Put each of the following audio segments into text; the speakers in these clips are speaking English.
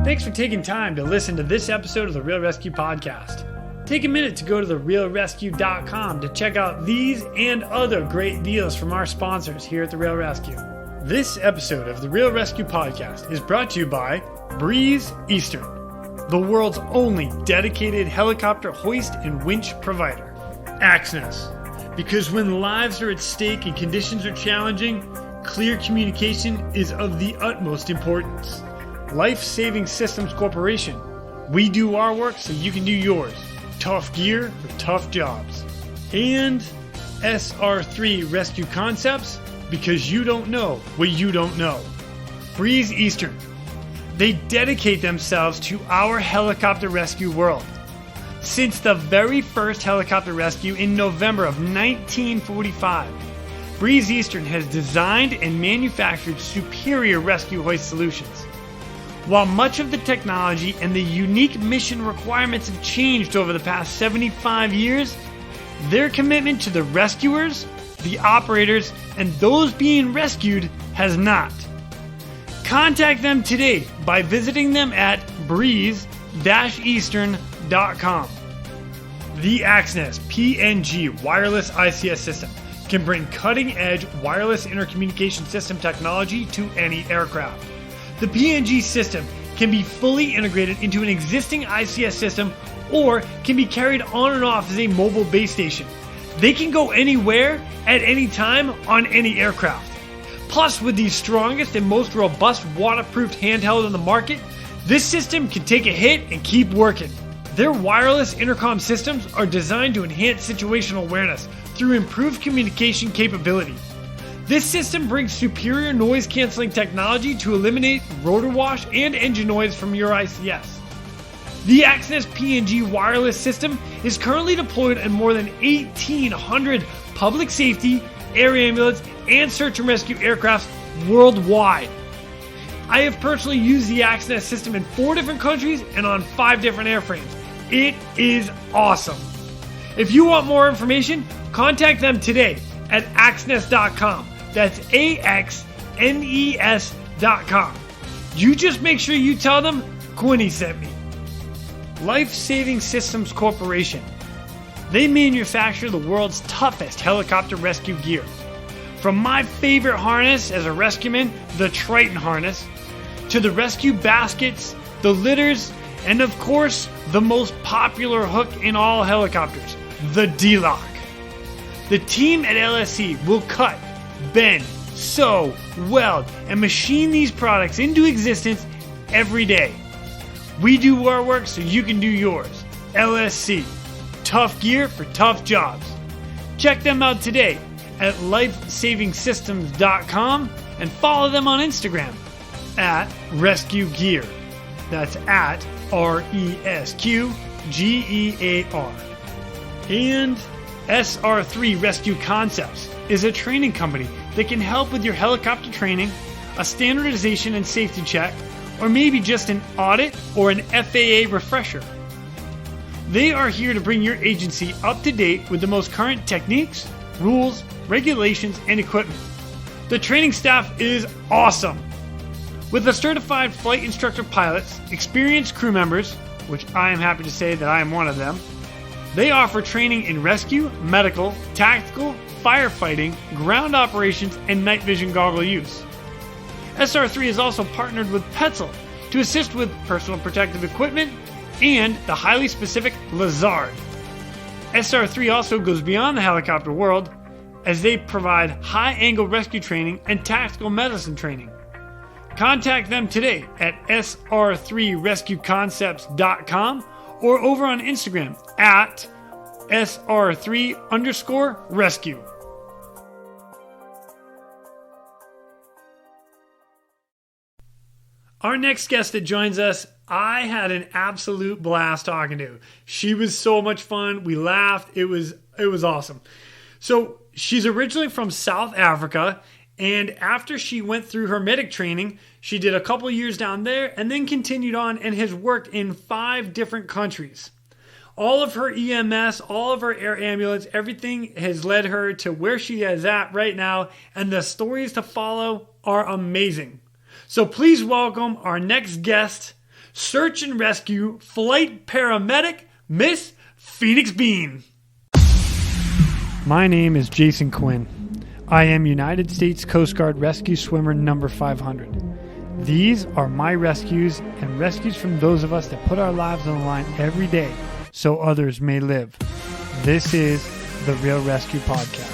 Thanks for taking time to listen to this episode of the Real ResQ podcast. Take a minute to go to therealresq.com to check out these and other great deals from our sponsors here at the Real ResQ. This episode of the Real ResQ podcast is brought to you by Breeze Eastern, the world's only dedicated helicopter hoist and winch provider. Axness, because when lives are at stake and conditions are challenging, clear communication is of the utmost importance. Life Saving Systems Corporation. We do our work so you can do yours. Tough gear for tough jobs. And SR3 Rescue Concepts, because you don't know what you don't know. Breeze Eastern. They dedicate themselves to our helicopter rescue world. Since the very first helicopter rescue in November of 1945, Breeze Eastern has designed and manufactured superior rescue hoist solutions. While much of the technology and the unique mission requirements have changed over the past 75 years, their commitment to the rescuers, the operators, and those being rescued has not. Contact them today by visiting them at breeze-eastern.com. The Axness PNG wireless ICS system can bring cutting-edge wireless intercommunication system technology to any aircraft. The PNG system can be fully integrated into an existing ICS system or can be carried on and off as a mobile base station. They can go anywhere at any time on any aircraft. Plus, with the strongest and most robust waterproof handheld on the market, this system can take a hit and keep working. Their wireless intercom systems are designed to enhance situational awareness through improved communication capability. This system brings superior noise canceling technology to eliminate rotor wash and engine noise from your ICS. The Axness PNG wireless system is currently deployed in more than 1,800 public safety, air ambulance, and search and rescue aircrafts worldwide. I have personally used the Axness system in 4 different countries and on 5 different airframes. It is awesome. If you want more information, contact them today at axness.com. That's AXNES.com. You just make sure you tell them Quinny sent me. Life Saving Systems Corporation. They manufacture the world's toughest helicopter rescue gear. From my favorite harness as a rescueman, the Triton harness, to the rescue baskets, the litters, and of course, the most popular hook in all helicopters, the D-Lock. The team at LSC will cut, bend, sew, weld, and machine these products into existence every day. We do our work so you can do yours. LSC. Tough gear for tough jobs. Check them out today at lifesavingsystems.com and follow them on Instagram at Rescue Gear. That's at ResQGEAR. And SR3 Rescue Concepts is a training company that can help with your helicopter training, a standardization and safety check, or maybe just an audit or an FAA refresher. They are here to bring your agency up to date with the most current techniques, rules, regulations, and equipment. The training staff is awesome. With the certified flight instructor pilots, experienced crew members, which I am happy to say that I am one of them, they offer training in rescue, medical, tactical, firefighting, ground operations, and night vision goggle use. SR3 is also partnered with Petzl to assist with personal protective equipment and the highly specific Lazard. SR3 also goes beyond the helicopter world as they provide high-angle rescue training and tactical medicine training. Contact them today at sr3rescueconcepts.com or over on Instagram at sr3_rescue. Our next guest that joins us, I had an absolute blast talking to. She was so much fun. We laughed. It was awesome. So she's originally from South Africa, and after she went through her medic training, she did a couple years down there and then continued on and has worked in 5 different countries. All of her EMS, all of her air ambulance, everything has led her to where she is at right now, and the stories to follow are amazing. So please welcome our next guest, search and rescue flight paramedic, Miss Phoenix Bean. My name is Jason Quinn. I am United States Coast Guard Rescue Swimmer number 500. These are my rescues and rescues from those of us that put our lives on the line every day so others may live. This is the Real ResQ Podcast.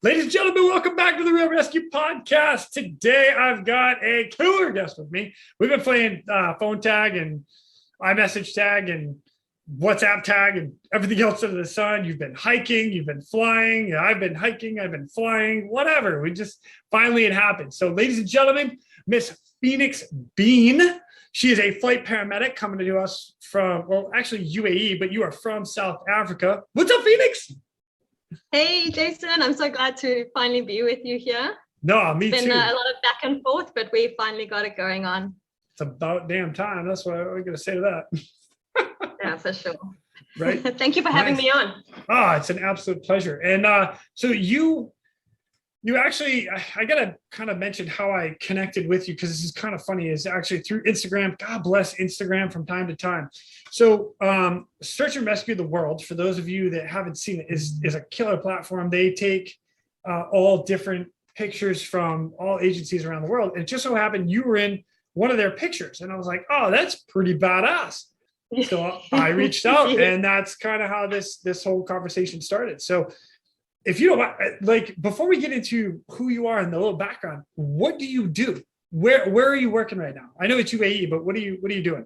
Ladies and gentlemen, welcome back to the Real ResQ Podcast. Today, I've got a killer guest with me. We've been playing phone tag and iMessage tag and WhatsApp tag and everything else under the sun. You've been hiking, you've been flying. I've been hiking, I've been flying, whatever. We just, finally it happened. So ladies and gentlemen, Miss Phoenix Bean. She is a flight paramedic coming to us from, well, actually UAE, but you are from South Africa. What's up, Phoenix? Hey, Jason, I'm so glad to finally be with you here. No, me too. It's been a lot of back and forth, but we finally got it going on. It's about damn time. That's what we're going to say to that. Yeah, for sure. Right. Thank you for having me on. It's an absolute pleasure. And so you actually, I got to kind of mention how I connected with you, because this is kind of funny, is actually through Instagram. God bless Instagram from time to time. So Search and Rescue the World, for those of you that haven't seen it, is a killer platform. They take all different pictures from all agencies around the world. And it just so happened you were in one of their pictures. And I was like, oh, that's pretty badass. So I reached out, and that's kind of how this whole conversation started. So if you don't, like, before we get into who you are and the little background, what do you do? Where are you working right now? I know it's UAE, but what are you doing?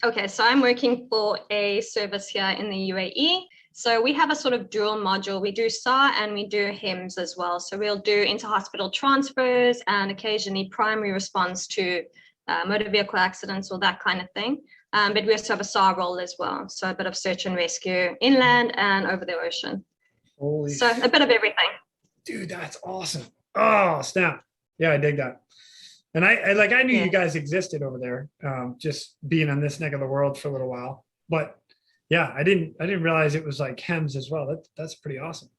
Okay, so I'm working for a service here in the UAE. So we have a sort of dual module. We do SAR and we do HIMS as well. So we'll do inter-hospital transfers and occasionally primary response to motor vehicle accidents or that kind of thing. But we also have a SAR role as well. So a bit of search and rescue inland and over the ocean. Holy so a bit of everything. Dude, that's awesome. Oh, snap. Yeah, I dig that. And I knew you guys existed over there, just being on this neck of the world for a little while. But yeah, I didn't realize it was like HEMS as well. That's pretty awesome.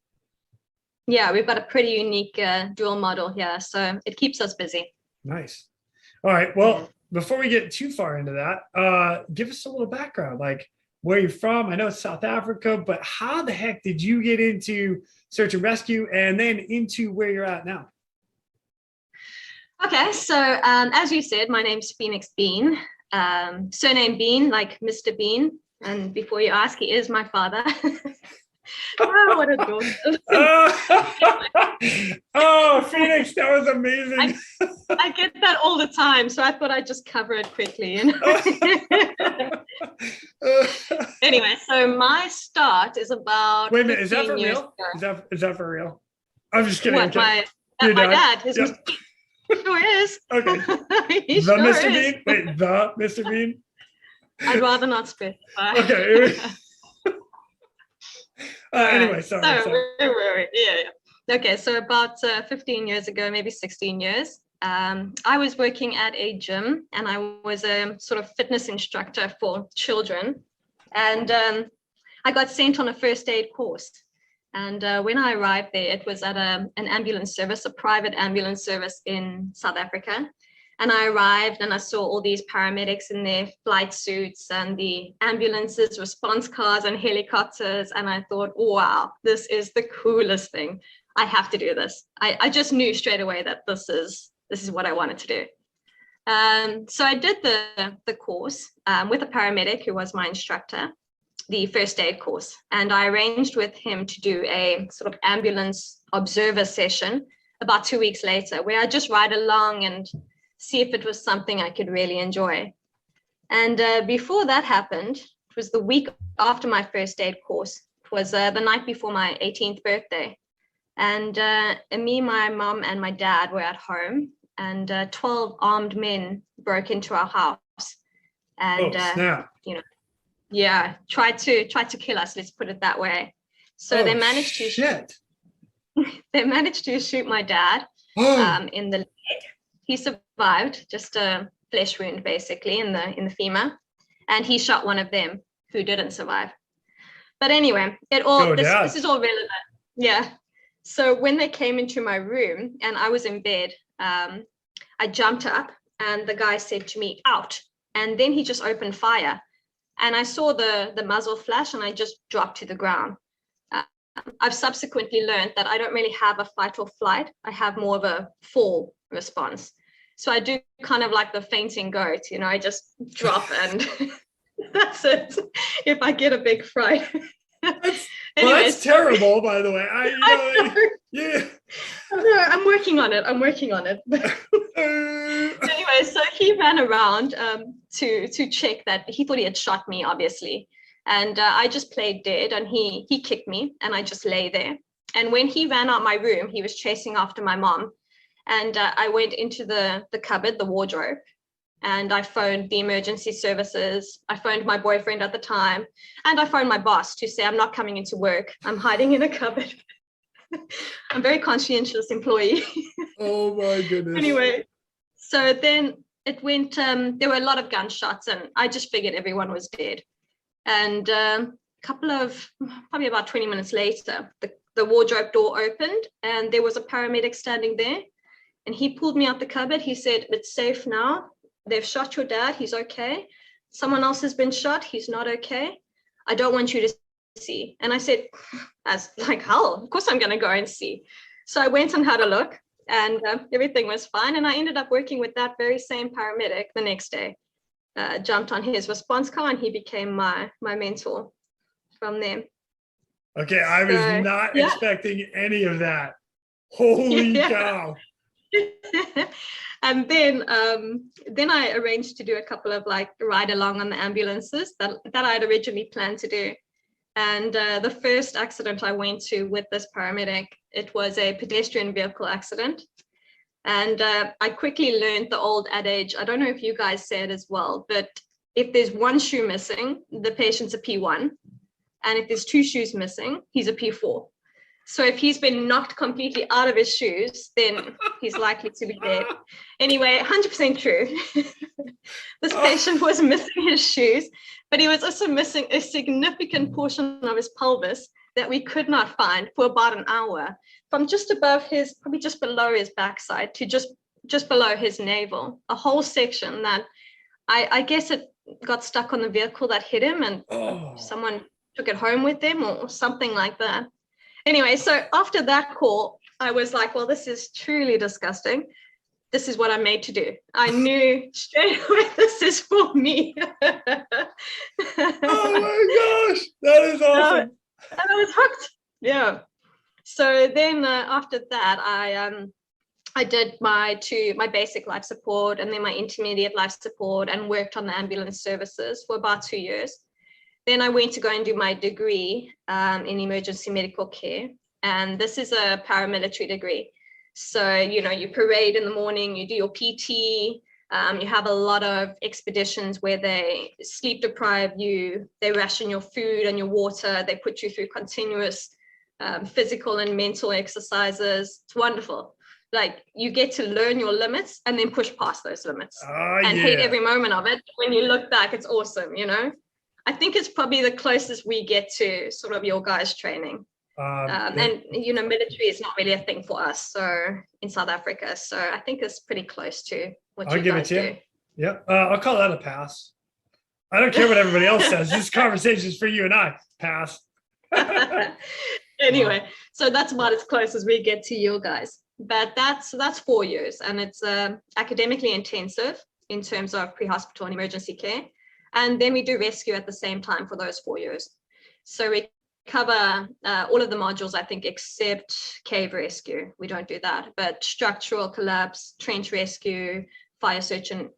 Yeah, we've got a pretty unique dual model here, so it keeps us busy. Nice. All right. Well, before we get too far into that, give us a little background, like where you're from. I know it's South Africa, but how the heck did you get into search and rescue and then into where you're at now? Okay, so as you said, my name's Phoenix Bean, surname Bean, like Mr. Bean. And before you ask, he is my father. Oh, what a daughter. Oh, Phoenix, that was amazing. I get that all the time, so I thought I'd just cover it quickly. You know? Anyway, so my start is about. Wait a minute, is that for real? Is that for real? I'm just kidding. What, my dad? His Mr. Bean. Sure is. Okay. The sure Mr. Bean? Wait, the Mr. Bean? I'd rather not specify. Okay. Anyway, sorry. Yeah. Okay, so about 15 years ago, maybe 16 years, I was working at a gym, and I was a sort of fitness instructor for children. And I got sent on a first aid course. And when I arrived there, it was at an ambulance service, a private ambulance service in South Africa. And I arrived and I saw all these paramedics in their flight suits and the ambulances, response cars and helicopters. And I thought, wow, this is the coolest thing. I have to do this. I just knew straight away that this is what I wanted to do. So I did the course with a paramedic who was my instructor, the first aid course. And I arranged with him to do a sort of ambulance observer session about 2 weeks later, where I just ride along and see if it was something I could really enjoy. And before that happened, it was the week after my first aid course. It was the night before my 18th birthday. And me, my mom, and my dad were at home, and 12 armed men broke into our house. And tried to kill us. Let's put it that way. So they managed to shoot my dad in the leg. He survived, just a flesh wound basically in the femur, and he shot one of them who didn't survive. But anyway, this is all relevant. Yeah. So when they came into my room and I was in bed, I jumped up and the guy said to me, out. And then he just opened fire. And I saw the muzzle flash and I just dropped to the ground. I've subsequently learned that I don't really have a fight or flight. I have more of a fall response. So I do kind of like the fainting goat, I just drop and that's it. If I get a big fright. That's terrible, by the way. Yeah. No, I'm working on it. Anyway, so he ran around to check that. He thought he had shot me, obviously. And I just played dead and he kicked me and I just lay there. And when he ran out my room, he was chasing after my mom. And I went into the cupboard, the wardrobe, and I phoned the emergency services. I phoned my boyfriend at the time, and I phoned my boss to say, I'm not coming into work. I'm hiding in a cupboard. I'm a very conscientious employee. Oh my goodness. Anyway, so then it went, there were a lot of gunshots and I just figured everyone was dead. And probably about 20 minutes later, the wardrobe door opened and there was a paramedic standing there. And he pulled me out the cupboard. He said, it's safe now. They've shot your dad. He's okay. Someone else has been shot. He's not okay. I don't want you to see. And I said, as like hell, of course I'm going to go and see. So I went and had a look and everything was fine. And I ended up working with that very same paramedic the next day. Jumped on his response car and he became my mentor from there. Okay, I was not expecting any of that. Holy cow. And then I arranged to do a couple of like ride along on the ambulances that I had originally planned to do. And the first accident I went to with this paramedic, it was a pedestrian vehicle accident. And I quickly learned the old adage. I don't know if you guys say it as well, but if there's one shoe missing, the patient's a P1. And if there's two shoes missing, he's a P4. So if he's been knocked completely out of his shoes, then he's likely to be dead. Anyway, 100% true. This patient was missing his shoes, but he was also missing a significant portion of his pelvis that we could not find for about an hour, from just above his, probably just below his backside to just below his navel, a whole section that I guess it got stuck on the vehicle that hit him and someone took it home with them or something like that. Anyway, so after that call, I was like, well, this is truly disgusting. This is what I'm made to do. I knew straight away this is for me. Oh my gosh, that is awesome. And I was hooked. Yeah. So then after that, I did my basic life support and then my intermediate life support and worked on the ambulance services for about 2 years. Then I went to go and do my degree in emergency medical care. And this is a paramilitary degree. So, you parade in the morning, you do your PT, you have a lot of expeditions where they sleep deprive you, they ration your food and your water, they put you through continuous physical and mental exercises. It's wonderful. Like you get to learn your limits and then push past those limits and hate every moment of it. When you look back, it's awesome, I think it's probably the closest we get to sort of your guys' training. And military is not really a thing for us, so in South Africa. So I think it's pretty close to what you guys do. Yeah, I'll call that a pass. I don't care what everybody else says. This conversation is for you and I. Pass. Anyway, so that's about as close as we get to you guys. But that's 4 years, and it's academically intensive in terms of pre-hospital and emergency care. And then we do rescue at the same time for those 4 years. So we cover all of the modules, I think, except cave rescue. We don't do that, but structural collapse, trench rescue, fire search and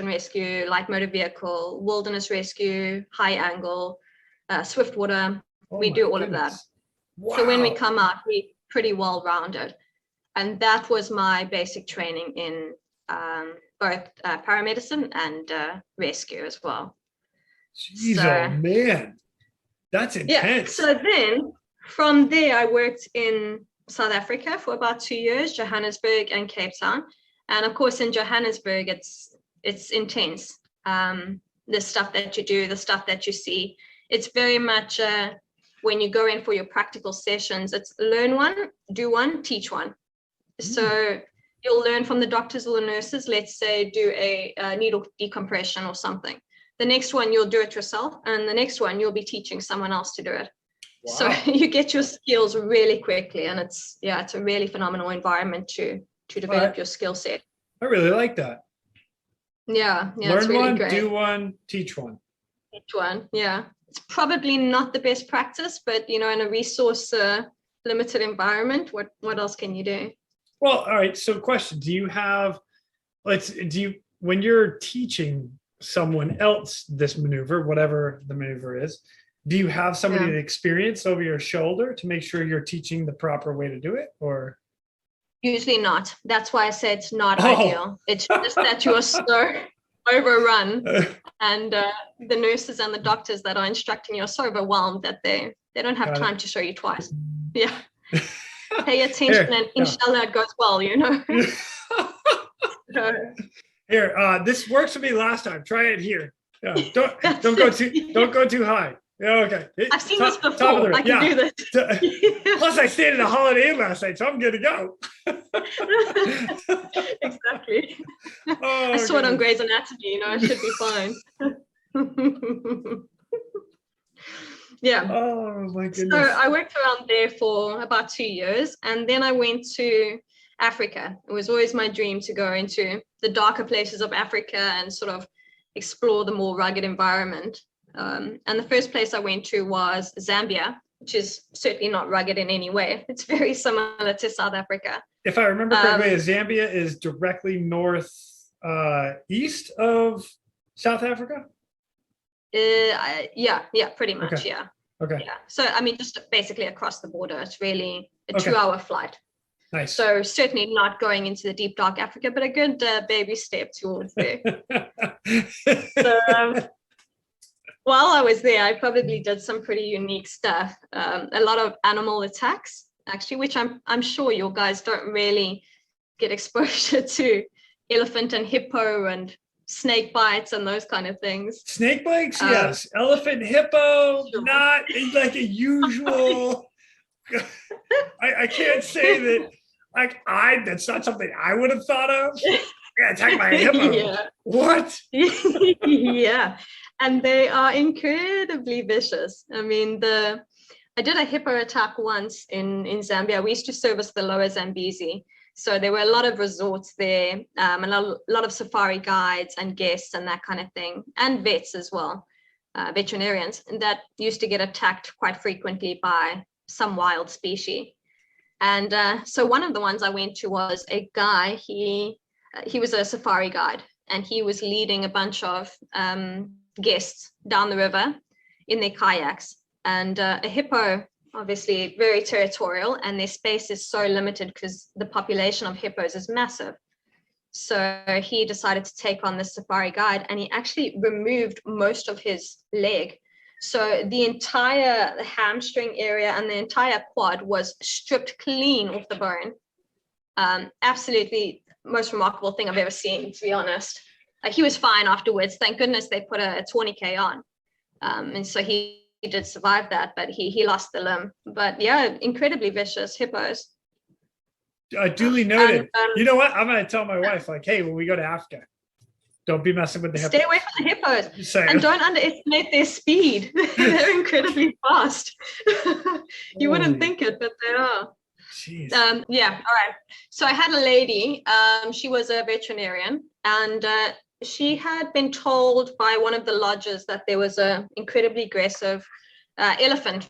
rescue, light motor vehicle, wilderness rescue, high angle, swift water. We do all of that. Wow. So when we come out, we're pretty well rounded. And that was my basic training in both paramedicine and rescue as well. Jeez, oh man, that's intense. Yeah. So then from there, I worked in South Africa for about 2 years, Johannesburg and Cape Town. And of course, in Johannesburg, it's intense. The stuff that you do, the stuff that you see, it's very much when you go in for your practical sessions, it's learn one, do one, teach one. So you'll learn from the doctors or the nurses, let's say do a needle decompression or something. The next one, you'll do it yourself. And the next one, you'll be teaching someone else to do it. Wow. So you get your skills really quickly. And it's a really phenomenal environment to develop your skill set. I really like that. Yeah. Learn it's really one, great. do one, teach one. Teach one, yeah. It's probably not the best practice, but in a resource limited environment, what else can you do? Well, all right. So question, when you're teaching someone else this maneuver, whatever the maneuver is, do you have somebody that experience over your shoulder to make sure you're teaching the proper way to do it, or? Usually not. That's why I said it's not ideal. It's just that you are so overrun and the nurses and the doctors that are instructing you are so overwhelmed that they don't have time to show you twice. Yeah. Pay attention and inshallah it goes well, Here, this works for me last time. Try it here. Yeah. Don't go too high. Yeah, okay. I've seen this before. I can do this. Plus, I stayed at a Holiday Inn last night, so I'm good to go. Exactly. I saw it on Grey's Anatomy. I should be fine. Yeah. Oh my goodness. So I worked around there for about 2 years, and then I went to Africa. It was always my dream to go into the darker places of Africa and sort of explore the more rugged environment. And the first place I went to was Zambia, which is certainly not rugged in any way. It's very similar to South Africa. If I remember correctly, Zambia is directly northeast of South Africa? Yeah, pretty much, okay. Yeah. Okay. Yeah. So, just basically across the border. It's really a 2-hour flight. Nice. So certainly not going into the deep, dark Africa, but a good baby step towards there. So, while I was there, I probably did some pretty unique stuff. A lot of animal attacks, actually, which I'm sure you guys don't really get exposure to. Elephant and hippo and snake bites and those kind of things. Snake bites, yes. Elephant, hippo, not like a usual. I can't say that. That's not something I would have thought of. Yeah, attacked by a hippo. Yeah. What? Yeah, and they are incredibly vicious. I did a hippo attack once in Zambia. We used to service the lower Zambezi. So there were a lot of resorts there, a lot of safari guides and guests and that kind of thing, and vets as well, veterinarians, and that used to get attacked quite frequently by some wild species. And so one of the ones I went to was a guy, he was a safari guide, and he was leading a bunch of guests down the river in their kayaks. And a hippo, obviously very territorial, and their space is so limited because the population of hippos is massive. So he decided to take on this safari guide, and he actually removed most of his leg. So the entire hamstring area and the entire quad was stripped clean off the bone. Absolutely most remarkable thing I've ever seen, to be honest. He was fine afterwards. Thank goodness they put a tourniquet on. And so he did survive that, but he lost the limb. But yeah, incredibly vicious hippos. Duly noted. You know what? I'm going to tell my wife, hey, when we go to Africa, don't be messing with the hippos. Stay away from the hippos. And don't underestimate their speed. They're incredibly fast. You wouldn't think it, but they are. Jeez. Yeah, all right. So I had a lady, she was a veterinarian, and she had been told by one of the lodges that there was an incredibly aggressive elephant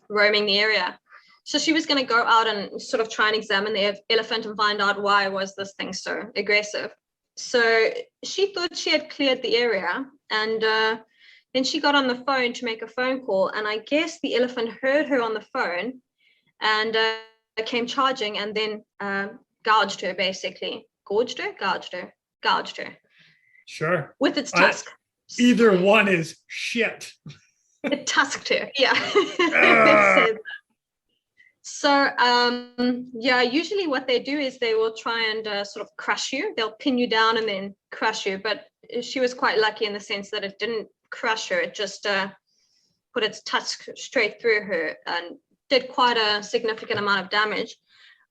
roaming the area. So she was going to go out and sort of try and examine the elephant and find out why was this thing so aggressive. So she thought she had cleared the area, and then she got on the phone to make a phone call, and I guess the elephant heard her on the phone and came charging, and then gouged her, basically. Gouged her. Sure. With its tusk. Either one is shit. It tusked her, yeah. So, yeah, usually what they do is they will try and sort of crush you. They'll pin you down and then crush you. But she was quite lucky in the sense that it didn't crush her. It just got put its tusk straight through her and did quite a significant amount of damage.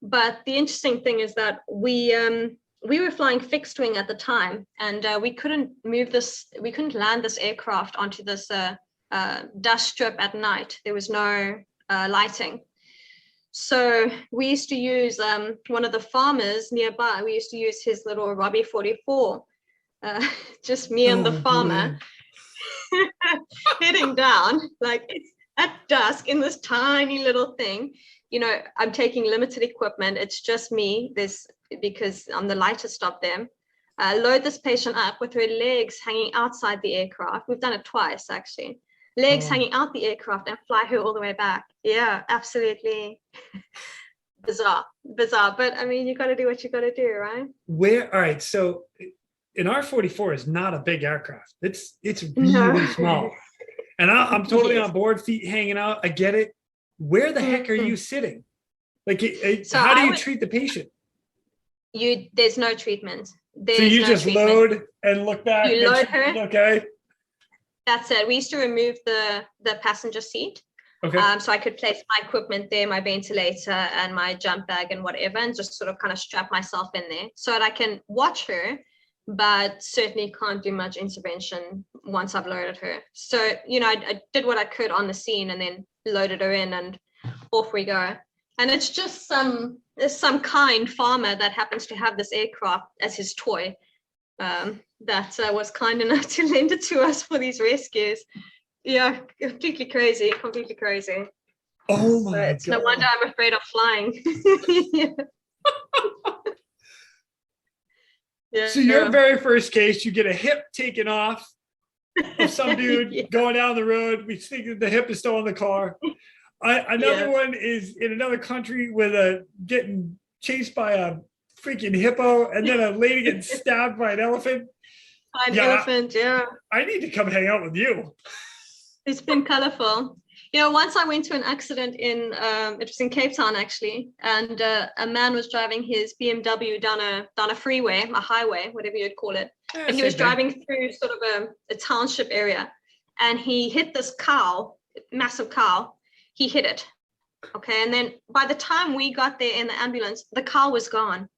But the interesting thing is that we were flying fixed wing at the time, and we couldn't land this aircraft onto this dust strip at night. There was no lighting. So we used to use one of the farmers nearby. We used to use his little Robbie 44, just me and the farmer heading down, like it's at dusk in this tiny little thing. You know, I'm taking limited equipment. It's just me, because I'm the lightest of them. Load this patient up with her legs hanging outside the aircraft. We've done it twice, actually. Legs hanging out the aircraft and fly her all the way back. Yeah, absolutely bizarre. But I mean, you got to do what you got to do, right? All right. So an R-44 is not a big aircraft. It's really small. And I'm totally on board, feet hanging out. I get it. Where the heck are you sitting? Like, so how do you treat the patient? There's no treatment. So you just load and look back. You load her. Okay. That's it. We used to remove the passenger seat. Okay. So I could place my equipment there, my ventilator and my jump bag and whatever, and just sort of kind of strap myself in there so that I can watch her, but certainly can't do much intervention once I've loaded her. So, you know, I did what I could on the scene and then loaded her in and off we go. And it's just some kind farmer that happens to have this aircraft as his toy that was kind enough to lend it to us for these rescues. Yeah, completely crazy. Oh my God. It's no wonder I'm afraid of flying. Yeah. So your very first case, you get a hip taken off of some dude going down the road. We think that the hip is still in the car. Another one is in another country with getting chased by a freaking hippo, and then a lady getting stabbed by an elephant. Elephant, yeah. I need to come hang out with you. It's been colorful. You know, once I went to an accident it was in Cape Town actually, and a man was driving his BMW down a freeway, a highway, whatever you'd call it. And he was driving through sort of a township area, and he hit this cow, massive cow. He hit it. Okay, and then by the time we got there in the ambulance, the cow was gone.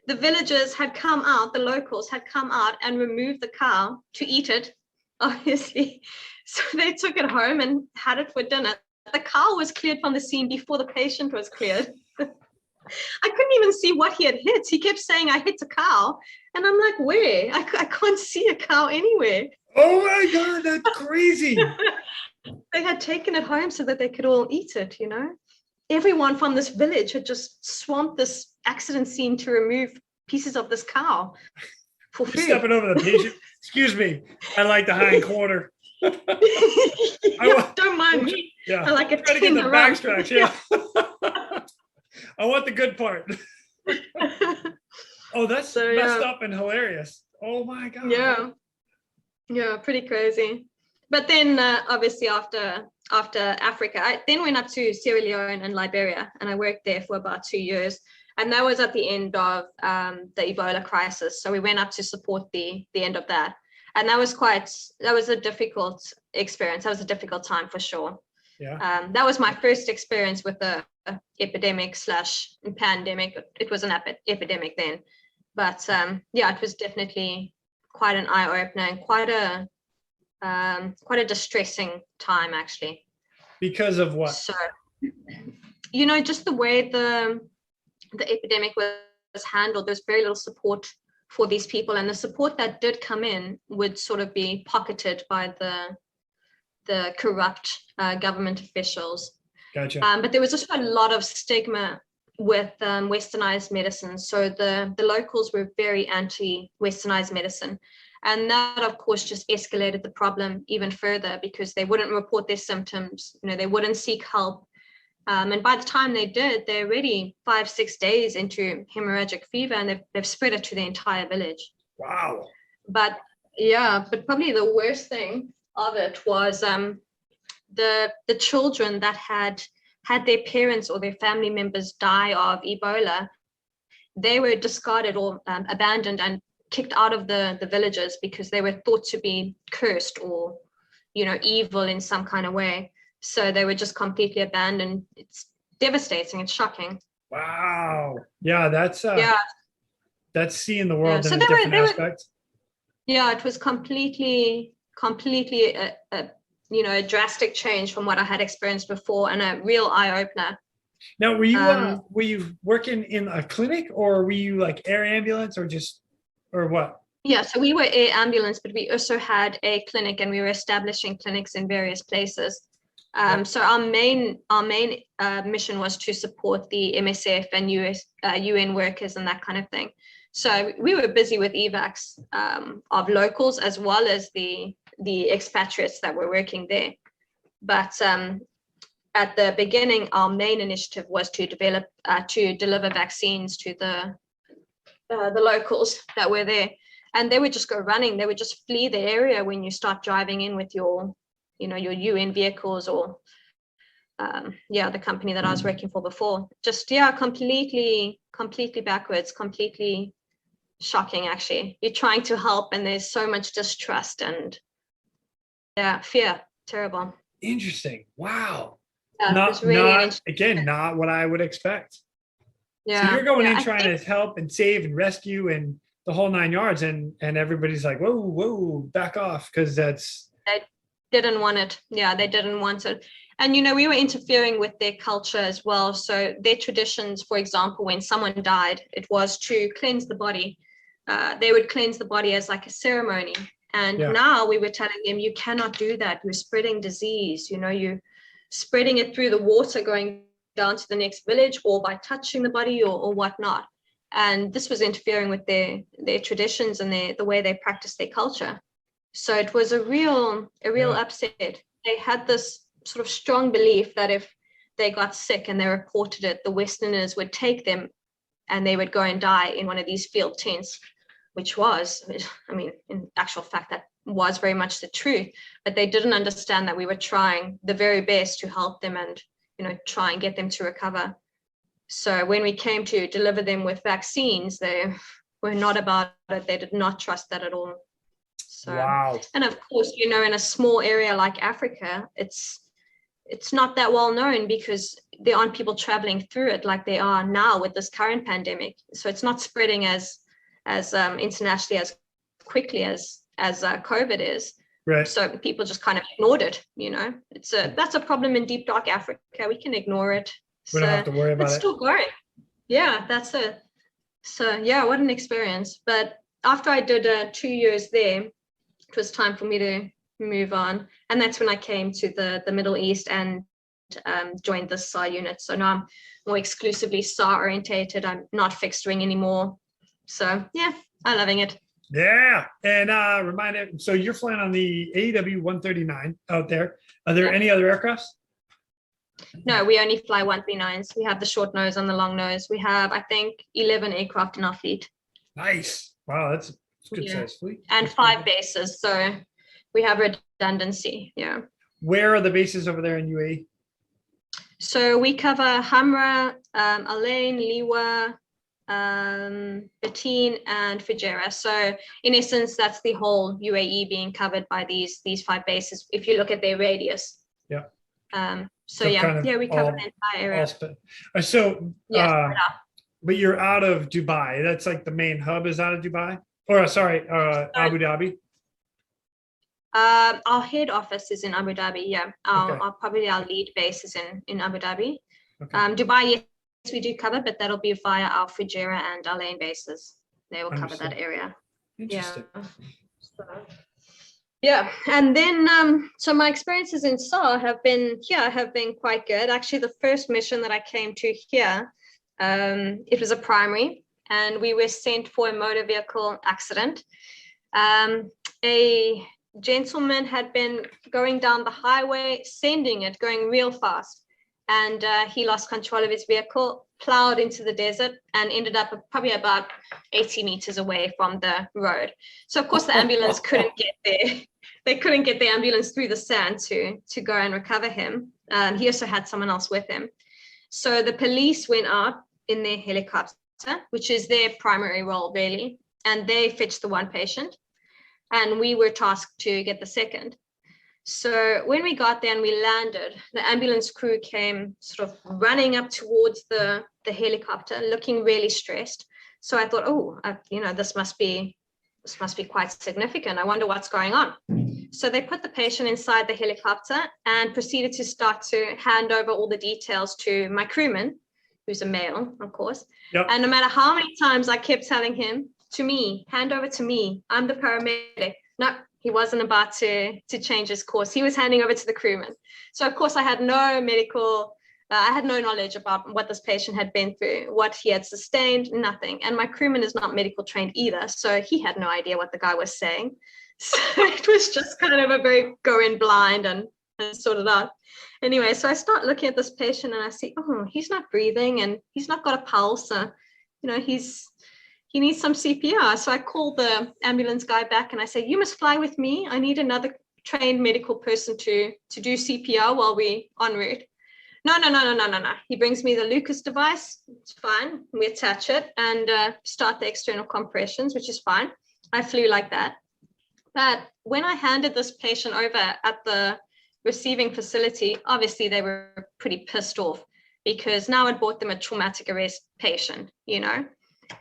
The villagers had come out, the locals had come out and removed the cow to eat it, obviously. So they took it home and had it for dinner. The cow was cleared from the scene before the patient was cleared. I couldn't even see what he had hit. He kept saying, I hit a cow. And I'm like, where? I can't see a cow anywhere. Oh my God, that's crazy. They had taken it home so that they could all eat it, you know. Everyone from this village had just swamped this accident scene to remove pieces of this cow for food. Stepping over the patient. Excuse me. I like the hind quarter. Don't mind me. Yeah. I like a try to get the backstretch. Yeah. I want the good part. Oh, that's messed up and hilarious. Oh my God. Yeah, pretty crazy. But then obviously after Africa, I then went up to Sierra Leone and Liberia, and I worked there for about 2 years. And that was at the end of the Ebola crisis. So we went up to support the end of that. And that was a difficult experience. That was a difficult time for sure. Yeah. That was my first experience with the epidemic / pandemic. It was an epidemic then. But it was definitely quite an eye-opener and quite a distressing time, actually. Because of what? So, you know, just the way the epidemic was handled, there's very little support for these people, and the support that did come in would sort of be pocketed by the corrupt government officials. Gotcha. But there was also a lot of stigma with westernized medicine. So the locals were very anti-westernized medicine. And that, of course, just escalated the problem even further because they wouldn't report their symptoms. You know, they wouldn't seek help. And by the time they did, they're already 5-6 days into hemorrhagic fever, and they've spread it to the entire village. Wow. But probably the worst thing of it was the children that had their parents or their family members die of Ebola. They were discarded or abandoned and kicked out of the villages because they were thought to be cursed or, you know, evil in some kind of way. So they were just completely abandoned. It's devastating. It's shocking. Wow. Yeah, that's seeing the Yeah. world So in a different aspect. Yeah, it was completely a drastic change from what I had experienced before, and a real eye-opener. Now, were you working in a clinic, or were you like air ambulance, or what? Yeah, so we were air ambulance, but we also had a clinic, and we were establishing clinics in various places. So our main mission was to support the MSF and UN workers and that kind of thing. So we were busy with evacs of locals as well as the expatriates that were working there. But at the beginning, our main initiative was to deliver vaccines to the locals that were there, and they would just go running. They would just flee the area when you start driving in with your UN vehicles, or the company that I was working for before. Just completely backwards, completely shocking. Actually, you're trying to help, and there's so much distrust and fear. Terrible. Interesting. Wow. Yeah, not what I would expect. Yeah. So you're going in trying to help and save and rescue and the whole 9 yards, and everybody's like, whoa, back off, because they didn't want it. Yeah, they didn't want it. And we were interfering with their culture as well. So their traditions, for example, when someone died, it was to cleanse the body. They would cleanse the body as like a ceremony. And now we were telling them, you cannot do that. You're spreading disease. You're spreading it through the water going down to the next village, or by touching the body, or whatnot. And this was interfering with their traditions and the way they practice their culture. So it was a real upset. They had this sort of strong belief that if they got sick and they reported it, the Westerners would take them and they would go and die in one of these field tents, which was, in actual fact, that was very much the truth. But they didn't understand that we were trying the very best to help them and, try and get them to recover. So when we came to deliver them with vaccines, they were not about it. They did not trust that at all. So, wow. And of course, in a small area like Africa, it's not that well known, because there aren't people traveling through it like they are now with this current pandemic. So it's not spreading as internationally as quickly as COVID is. Right. So people just kind of ignored it. That's a problem in deep dark Africa. We can ignore it. We don't have to worry about it. It's still going. Yeah, that's it. So what an experience. But after I did 2 years there, it was time for me to move on. And that's when I came to the Middle East and joined the SAR unit. So now I'm more exclusively SAR orientated. I'm not fixed wing anymore. So I'm loving it. Yeah. And remind it, so you're flying on the AW139 out there. Are there any other aircrafts? No, we only fly 139s. We have the short nose and the long nose. We have, I think, 11 aircraft in our fleet. Nice. Wow, that's a good size fleet. And 5 bases, so we have redundancy. Yeah. Where are the bases over there in UAE? So we cover Hamra, Al Ain, Liwa, Bateen, and Fujairah. So in essence, that's the whole UAE being covered by these 5 bases, if you look at their radius. Yeah. So we cover the entire area. But you're out of Dubai. That's like the main hub is out of Dubai, or sorry, Abu Dhabi. Our head office is in Abu Dhabi. Yeah, probably our lead base is in Abu Dhabi. Okay. Dubai, yes, we do cover, but that'll be via our Fujairah and Al Ain bases. They will cover that area. Interesting. Yeah, and then so my experiences in SAR have been quite good. Actually, the first mission that I came to here, it was a primary, and we were sent for a motor vehicle accident. A gentleman had been going down the highway, going real fast, and he lost control of his vehicle, plowed into the desert, and ended up probably about 80 meters away from the road. So of course the ambulance couldn't get there. They couldn't get the ambulance through the sand to go and recover him. He also had someone else with him. So the police went out in their helicopter, which is their primary role really, and they fetched the one patient, and we were tasked to get the second. So when we got there and we landed, the ambulance crew came sort of running up towards the helicopter, looking really stressed. So I thought, oh, this must be quite significant. I wonder what's going on. So they put the patient inside the helicopter and proceeded to start to hand over all the details to my crewman, who's a male, of course. Yep. And no matter how many times I kept telling him, to me, hand over to me, I'm the paramedic. No, he wasn't about to change his course. He was handing over to the crewman. So of course I had no knowledge about what this patient had been through, what he had sustained, nothing. And my crewman is not medical trained either. So he had no idea what the guy was saying. So it was just kind of a very go in blind and sort it out. Anyway, so I start looking at this patient and I see, oh, he's not breathing and he's not got a pulse. He needs some CPR. So I called the ambulance guy back and I said, you must fly with me. I need another trained medical person to do CPR while we're en route. No. He brings me the Lucas device. It's fine. We attach it and start the external compressions, which is fine. I flew like that. But when I handed this patient over at the receiving facility, obviously they were pretty pissed off because now I'd brought them a traumatic arrest patient, Yeah.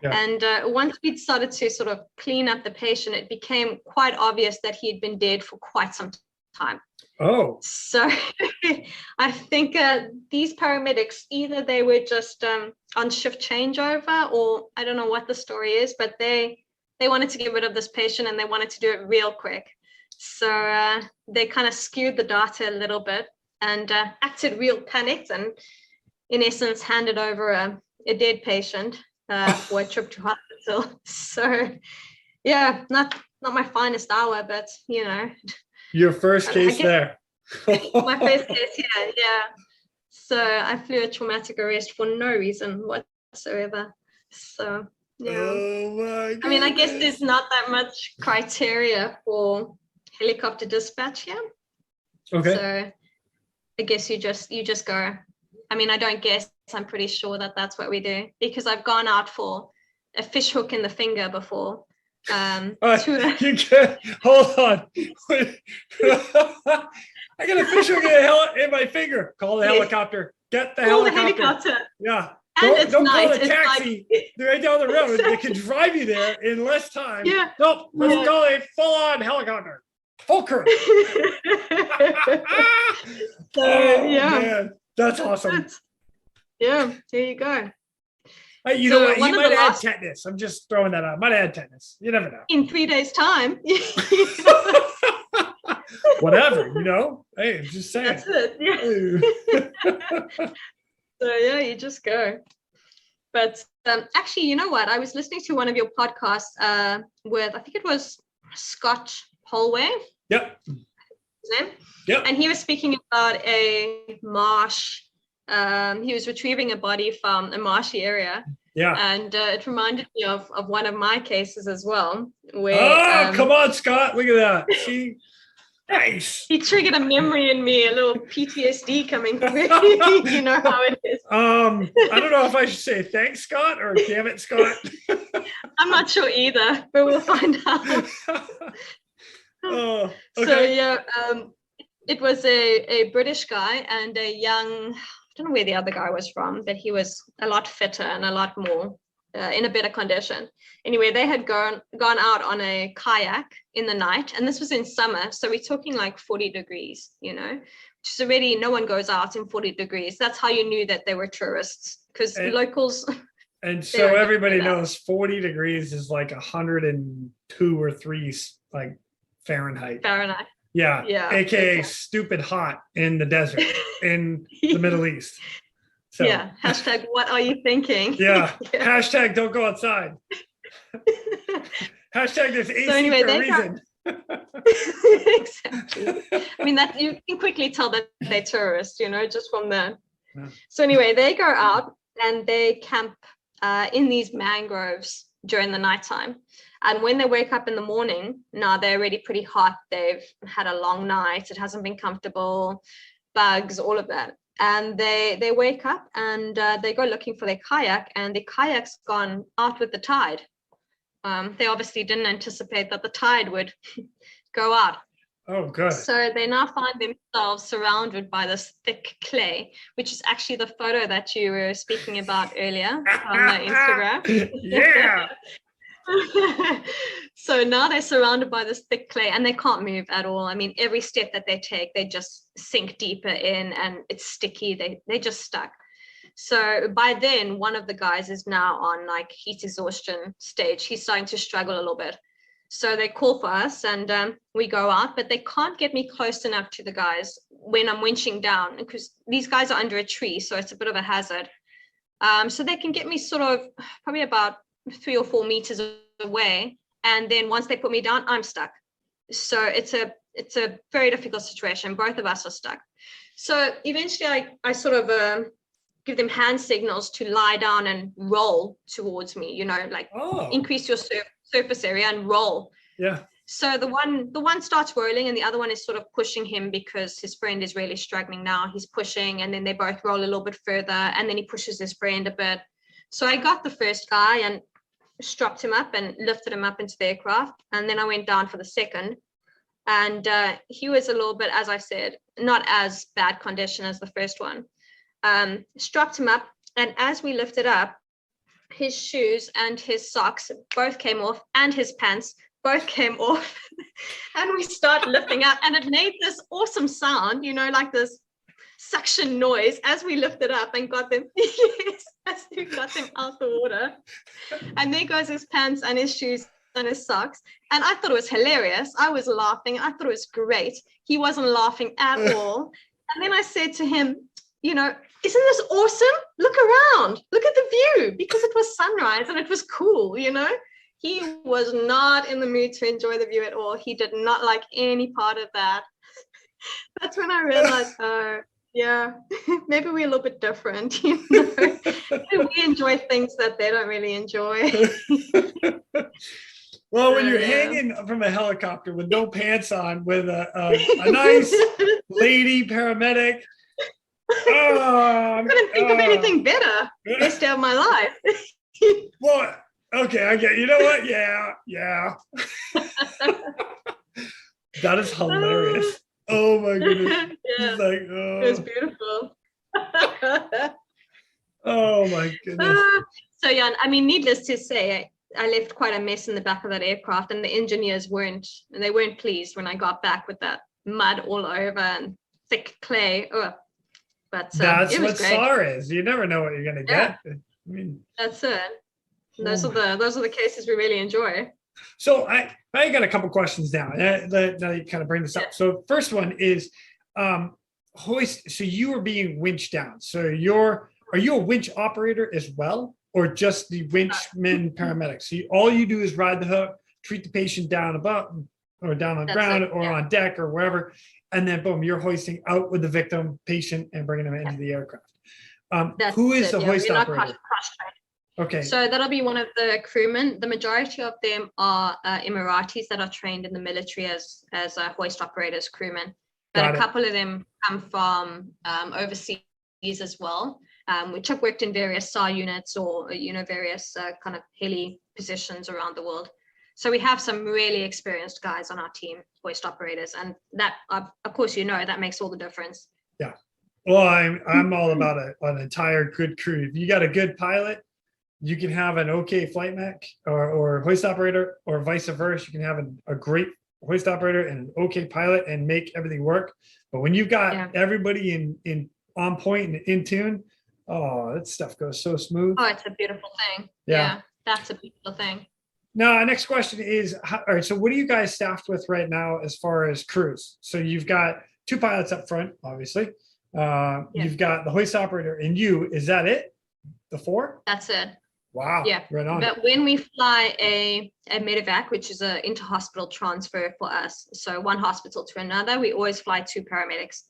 And once we'd started to sort of clean up the patient, it became quite obvious that he had been dead for quite some time. Oh. So I think these paramedics, either they were just on shift changeover, or I don't know what the story is, but they wanted to get rid of this patient and they wanted to do it real quick. So they kind of skewed the data a little bit and acted real panicked and in essence handed over a dead patient for a trip to hospital. So yeah, not my finest hour, but Your first case there. My first case, yeah. So I flew a traumatic arrest for no reason whatsoever. So yeah. Oh my God. I mean, I guess there's not that much criteria for helicopter dispatch here. Okay. So I guess you just go. I mean, I don't guess. I'm pretty sure that that's what we do because I've gone out for a fish hook in the finger before. Hold on. I got a fish hook in my finger. Call the helicopter. Get the helicopter. Yeah. And don't call a taxi. They're right down the road. They can drive you there in less time. Yeah. Nope. Let's call a full-on helicopter. Full crew. Man, that's awesome. Yeah, there you go. Hey, you know what? You might have had tetanus. I'm just throwing that out. Might have had tetanus. You never know. In 3 days' time. Whatever, Hey, I'm just saying. That's it. Yeah. So yeah, you just go. But actually, you know what? I was listening to one of your podcasts with, I think it was Scott Holway. Yep. His name. Yep. And he was speaking about a marsh. He was retrieving a body from a marshy area. Yeah. And it reminded me of one of my cases as well. Where, come on, Scott. Look at that. See? Nice. He triggered a memory in me, a little PTSD coming through. You know how it is. I don't know if I should say thanks, Scott, or damn it, Scott. I'm not sure either, but we'll find out. Oh, okay. So yeah, it was a British guy and a young, I don't know where the other guy was from, but he was a lot fitter and a lot more in a better condition. Anyway, they had gone out on a kayak in the night, and this was in summer, so we're talking like 40 degrees, which is already, no one goes out in 40 degrees. That's how you knew that they were tourists, because locals. And so everybody knows 40 degrees is like 102 or 3 like Fahrenheit. Yeah. AKA stupid hot in the desert in the Middle East. So. Yeah. Hashtag what are you thinking? Yeah. Hashtag don't go outside. Hashtag there's AC so anyway, for a reason. Exactly. I mean, that you can quickly tell that they're tourists, just from there. Yeah. So anyway, they go out and they camp in these mangroves during the nighttime. And when they wake up in the morning, now they're already pretty hot. They've had a long night. It hasn't been comfortable, bugs, all of that. And they wake up and they go looking for their kayak, and the kayak's gone out with the tide. They obviously didn't anticipate that the tide would go out. Oh, good. So they now find themselves surrounded by this thick clay, which is actually the photo that you were speaking about earlier on the Instagram. Yeah. So now they're surrounded by this thick clay and they can't move at all. I mean, every step that they take, they just sink deeper in and it's sticky. They're just stuck. So by then, one of the guys is now on like heat exhaustion stage. He's starting to struggle a little bit. So they call for us and we go out, but they can't get me close enough to the guys when I'm winching down because these guys are under a tree. So it's a bit of a hazard. So they can get me sort of probably about 3 or 4 meters away. And then once they put me down, I'm stuck. So it's a very difficult situation. Both of us are stuck. So eventually I sort of give them hand signals to lie down and roll towards me, you know, like increase your surface area and roll. Yeah. So the one starts rolling and the other one is sort of pushing him because his friend is really struggling now. He's pushing and then they both roll a little bit further and then he pushes his friend a bit. So I got the first guy and strapped him up and lifted him up into the aircraft. And then I went down for the second. And he was a little bit, as I said, not as bad condition as the first one. Strapped him up. And as we lifted up, his shoes and his socks both came off and his pants both came off. And we started lifting up and it made this awesome sound, you know, like this suction noise as we lifted up and got them, yes, as we got them out the water. And there goes his pants and his shoes and his socks. And I thought it was hilarious. I was laughing. I thought it was great. He wasn't laughing at all. And then I said to him, you know, isn't this awesome? Look around. Look at the view because it was sunrise and it was cool, you know. He was not in the mood to enjoy the view at all. He did not like any part of that. That's when I realized, oh, yeah, maybe we're a little bit different, you know. We enjoy things that they don't really enjoy. Well, when you're hanging from a helicopter with no pants on, with a nice lady paramedic, I couldn't think of anything better. Best day of my life. Well, okay, I get. You know what? Yeah. That is hilarious. Oh my goodness. Yeah. It's like, It was beautiful. Oh my goodness. So yeah, I mean, needless to say, I left quite a mess in the back of that aircraft and the engineers weren't pleased when I got back with that mud all over and thick clay. But that's it was what great. SAR is. You never know what you're gonna get. I mean, that's it. Those are the cases we really enjoy. So I got a couple questions now. Now you kind of bring this up. So first one is hoist. So you are being winched down. So are you a winch operator as well, or just the winchman paramedic? So all you do is ride the hook, treat the patient down above or down on the ground or on deck or wherever, and then boom, you're hoisting out with the victim patient and bringing them into the aircraft. Who is the hoist operator? Okay. So that'll be one of the crewmen. The majority of them are Emiratis that are trained in the military as hoist operators, crewmen. But a couple of them come from overseas as well, which have worked in various SAR units or, you know, various kind of heli positions around the world. So we have some really experienced guys on our team, hoist operators, and that, of course, you know, that makes all the difference. Yeah. Well, I'm all about an entire good crew. If you got a good pilot, you can have an okay flight mech or hoist operator, or vice versa. You can have a great hoist operator and an okay pilot and make everything work. But when you've got everybody in on point and in tune, oh, that stuff goes so smooth. Oh, it's a beautiful thing. Yeah, that's a beautiful thing. Now, our next question is, all right, so what are you guys staffed with right now as far as crews? So you've got 2 pilots up front, obviously. You've got the hoist operator and you. Is that it? The 4? That's it. Wow. Yeah. Right on. But when we fly a medevac, which is an inter-hospital transfer for us, so one hospital to another, we always fly 2 paramedics.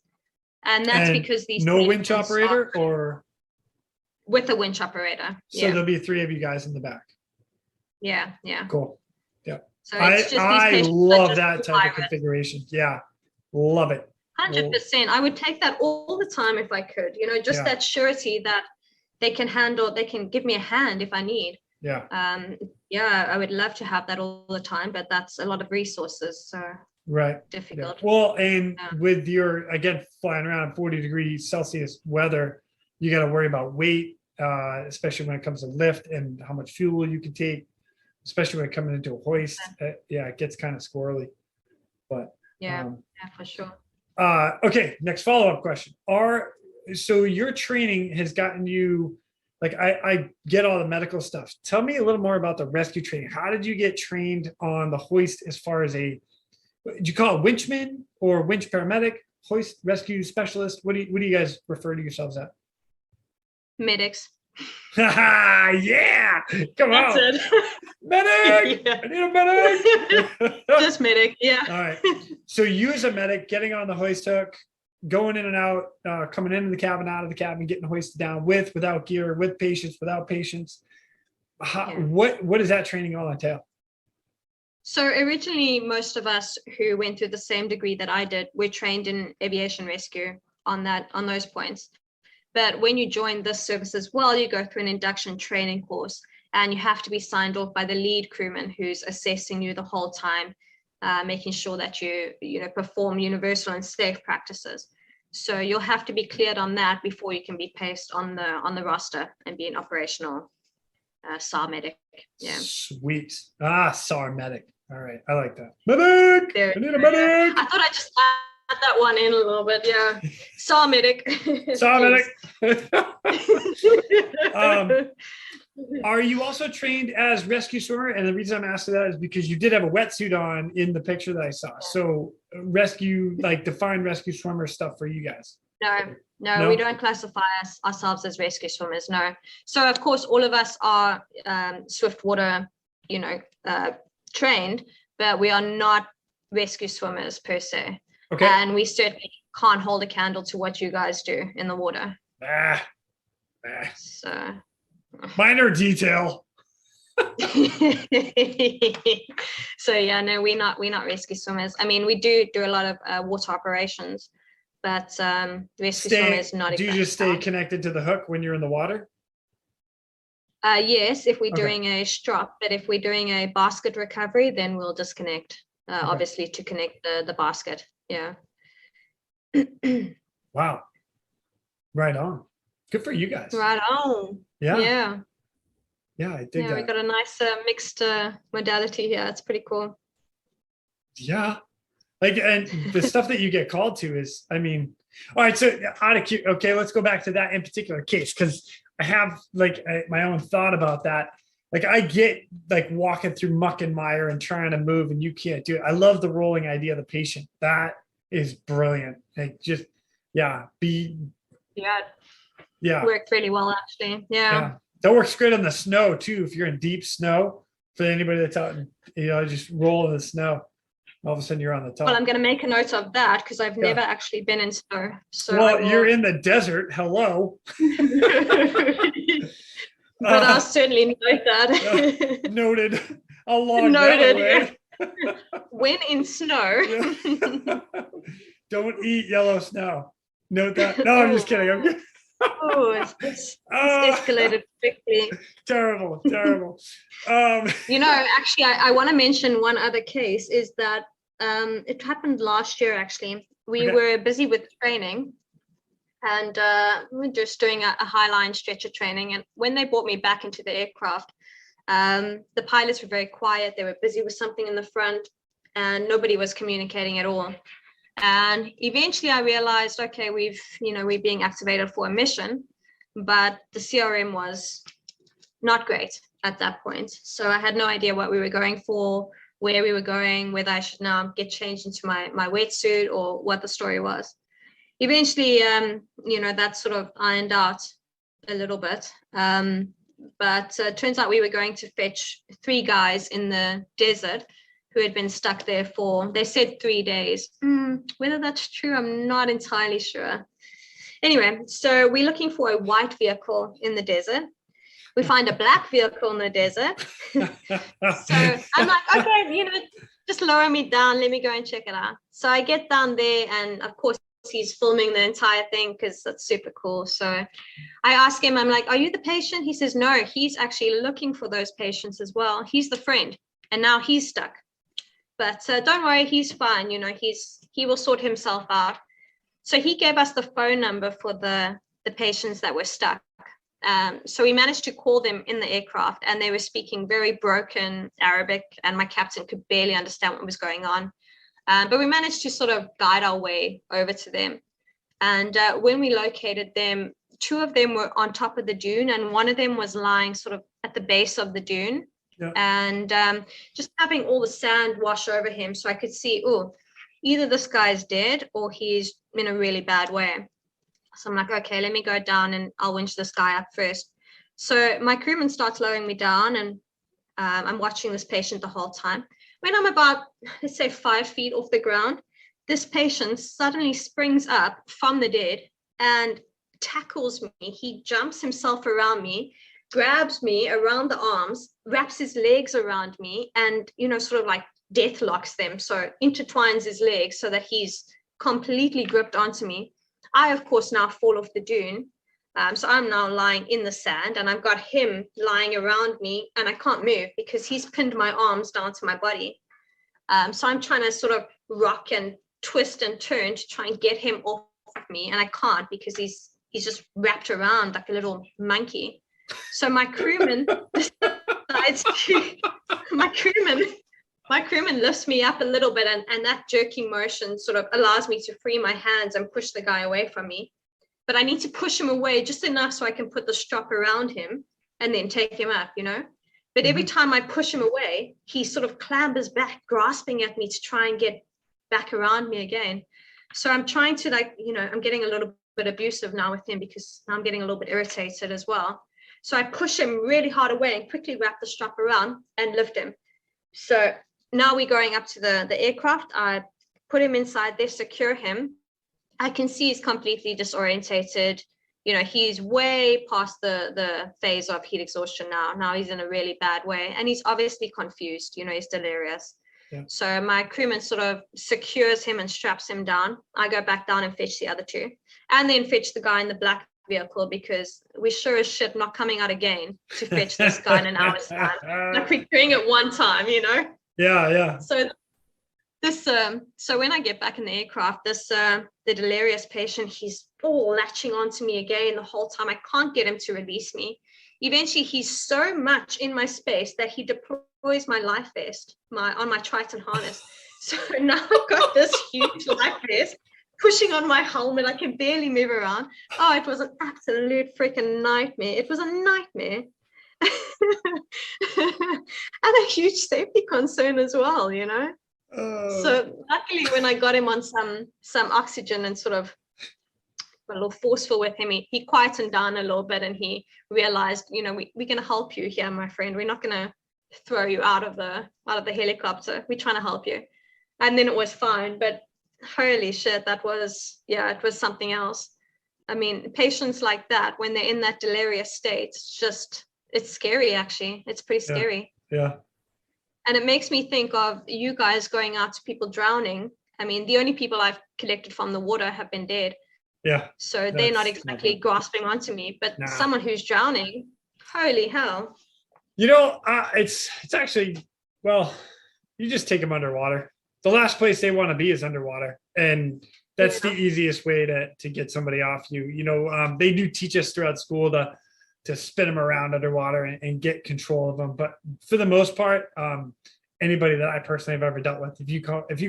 And that's because these no winch operator or with a winch operator. So there'll be 3 of you guys in the back. Yeah. Cool. Yeah. So it's just I love that type of configuration. Yeah. Love it. 100%. I would take that all the time if I could, you know, just that surety that they can give me a hand if I need. Yeah. I would love to have that all the time, but that's a lot of resources. So Right. difficult. Yeah. Well, and Yeah. with your, again, flying around 40°C weather, you got to worry about weight, especially when it comes to lift and how much fuel you can take, especially when coming into a hoist. Yeah, it gets kind of squirrely. But Yeah, for sure. okay, next follow-up question. So your training has gotten you, like, I get all the medical stuff. Tell me a little more about the rescue training. How did you get trained on the hoist as far as do you call it winchman or winch paramedic, hoist rescue specialist? What do you guys refer to yourselves at? Medics. Yeah, come That's on. it. Medic! Yeah. I need a medic. Just medic, yeah. All right. So you as a medic getting on the hoist hook, going in and out, coming into the cabin, out of the cabin, getting hoisted down without gear, with patients, without patients. What does that training all entail? So originally, most of us who went through the same degree that I did, were trained in aviation rescue on those points. But when you join this service as well, you go through an induction training course, and you have to be signed off by the lead crewman who's assessing you the whole time, making sure that you perform universal and safe practices. So you'll have to be cleared on that before you can be placed on the roster and be an operational SAR medic. Yeah. Sweet. SAR medic. All right, I like that. Medic. I need a medic. I thought I just add that one in a little bit. Yeah. SAR medic. SAR medic. Are you also trained as rescue swimmer? And the reason I'm asking that is because you did have a wetsuit on in the picture that I saw. So rescue, like defined rescue swimmer stuff for you guys. No, we don't classify ourselves as rescue swimmers. No. So of course, all of us are swiftwater, trained, but we are not rescue swimmers per se. Okay. And we certainly can't hold a candle to what you guys do in the water. So minor detail. So yeah, no, we're not rescue swimmers. I mean, we do a lot of water operations, but rescue swimmers not exactly. Do you just stay connected to the hook when you're in the water? Yes, if we're doing a strop, but if we're doing a basket recovery, then we'll disconnect, obviously, to connect the basket. Yeah. Wow. Right on. Good for you guys. Right on. Yeah. Yeah. Yeah, I dig that. We got a nice mixed modality here. It's pretty cool. Yeah. Like, and the stuff that you get called to is, I mean, all right. So okay, let's go back to that in particular case, because I have my own thought about that. Like, I get like walking through muck and mire and trying to move and you can't do it. I love the rolling idea of the patient. That is brilliant. Like, just, Worked really well, actually. Yeah. That works great on the snow too. If you're in deep snow, for anybody that's out, just roll in the snow. All of a sudden you're on the top. Well, I'm going to make a note of that because I've never actually been in snow. So well, you're in the desert. Hello. But I'll certainly note that. Noted. I'll log that away. When in snow. Don't eat yellow snow. Note that. No, I'm just kidding. It's escalated quickly. Terrible. Actually, I want to mention one other case is that it happened last year, actually. We were busy with training and we were just doing a highline stretcher training. And when they brought me back into the aircraft, the pilots were very quiet. They were busy with something in the front and nobody was communicating at all. And eventually I realized, okay, we're being activated for a mission, but the CRM was not great at that point. So I had no idea what we were going for, where we were going, whether I should now get changed into my wetsuit or what the story was. Eventually, that sort of ironed out a little bit. But it turns out we were going to fetch 3 guys in the desert who had been stuck there for, they said 3 days. Whether that's true, I'm not entirely sure. Anyway, so we're looking for a white vehicle in the desert. We find a black vehicle in the desert. So I'm like, okay, just lower me down. Let me go and check it out. So I get down there and of course he's filming the entire thing because that's super cool. So I ask him, I'm like, are you the patient? He says, no, he's actually looking for those patients as well. He's the friend and now he's stuck. but don't worry, he's fine. You know, he will sort himself out. So he gave us the phone number for the patients that were stuck. So we managed to call them in the aircraft, and they were speaking very broken Arabic, and my captain could barely understand what was going on. But we managed to sort of guide our way over to them. And when we located them, 2 of them were on top of the dune, and one of them was lying sort of at the base of the dune. Yeah. And just having all the sand wash over him, so I could see, oh, either this guy's dead or he's in a really bad way. So I'm like, okay, let me go down and I'll winch this guy up first. So my crewman starts lowering me down, and I'm watching this patient the whole time. When I'm about, let's say, 5 feet off the ground, this patient suddenly springs up from the dead and tackles me. He jumps himself around me, grabs me around the arms, wraps his legs around me, and, you know, sort of like death locks them. So intertwines his legs so that he's completely gripped onto me. I, of course, now fall off the dune. So I'm now lying in the sand, and I've got him lying around me, and I can't move because he's pinned my arms down to my body. So I'm trying to sort of rock and twist and turn to try and get him off of me, and I can't because he's just wrapped around like a little monkey. So my crewman decides to, my crewman lifts me up a little bit, and that jerking motion sort of allows me to free my hands and push the guy away from me. But I need to push him away just enough so I can put the strap around him and then take him up, you know. But every time I push him away, he sort of clambers back, grasping at me to try and get back around me again. So I'm trying to, like, you know, I'm getting a little bit abusive now with him because now I'm getting a little bit irritated as well. So I push him really hard away and quickly wrap the strap around and lift him. So now we're going up to the aircraft. I put him inside there, secure him. I can see he's completely disorientated. You know, he's way past the phase of heat exhaustion now. Now he's in a really bad way, and he's obviously confused. You know, he's delirious. Yeah. So my crewman sort of secures him and straps him down. I go back down and fetch the other 2, and then fetch the guy in the black vehicle, because we sure as shit not coming out again to fetch this guy in an hour's time. Like, we're doing it one time, you know? Yeah. So this, so when I get back in the aircraft, this, the delirious patient, he's latching onto me again the whole time. I can't get him to release me. Eventually, he's so much in my space that he deploys my life vest on my Triton harness. So now I've got this huge life vest pushing on my helmet. I can barely move around. Oh, it was an absolute freaking nightmare. It was a nightmare. And a huge safety concern as well, you know. So luckily, when I got him on some oxygen and sort of a little forceful with him, he quietened down a little bit, and he realized, you know, we're going to help you here, my friend. We're not going to throw you out of the helicopter. We're trying to help you. And then it was fine. But holy shit, it was something else. I mean, patients like that, when they're in that delirious state, it's scary, actually. It's pretty scary. Yeah. And it makes me think of you guys going out to people drowning. I mean, the only people I've collected from the water have been dead. Yeah. So they're not exactly grasping onto me, but someone who's drowning, holy hell. You know, it's actually, well, you just take them underwater. The last place they want to be is underwater. And that's the easiest way to get somebody off you. You know, they do teach us throughout school to spin them around underwater and get control of them. But for the most part, anybody that I personally have ever dealt with, if you